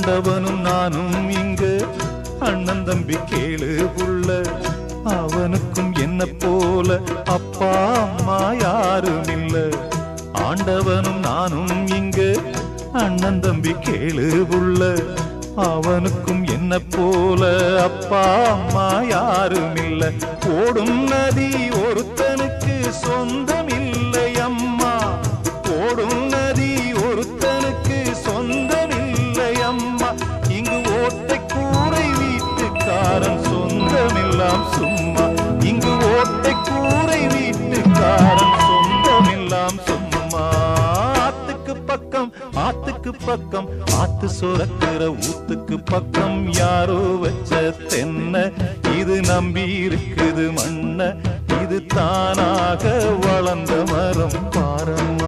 ஆண்டவனும் நானும் இங்கு அண்ணன் தம்பி கேளு புள்ள, அவனுக்கும் என்ன போல அப்பா அம்மா யாரும் இல்ல. ஆண்டவனும் நானும் இங்கு அண்ணன் தம்பி கேளு புள்ள, அவனுக்கும் என்ன போல அப்பா அம்மா யாரும் இல்ல. ஓடும் நதி ஒருத்தனுக்கு சொந்தம் இல்லை அம்மா, ஓடும் நதி ஒருத்தனுக்கு சொந்தம் இல்லை அம்மா. இங்கு ஓட்டை கூரை வீட்டுக்காரன் சொந்தமெல்லாம் சும்மா, இங்கு ஓட்டை கூரை வீட்டுக்காரன் சொந்தமெல்லாம் சும்மா. ஆத்துக்கு பக்கம் ஆத்துக்கு பக்கம் ஆத்து சுரக்கிற ஊத்துக்கு பக்கம் யாரோ வச்ச தென்ன, இது நம்பி இருக்குது மண்ண, இது தானாக வளர்ந்த மரம் பாரம்மா.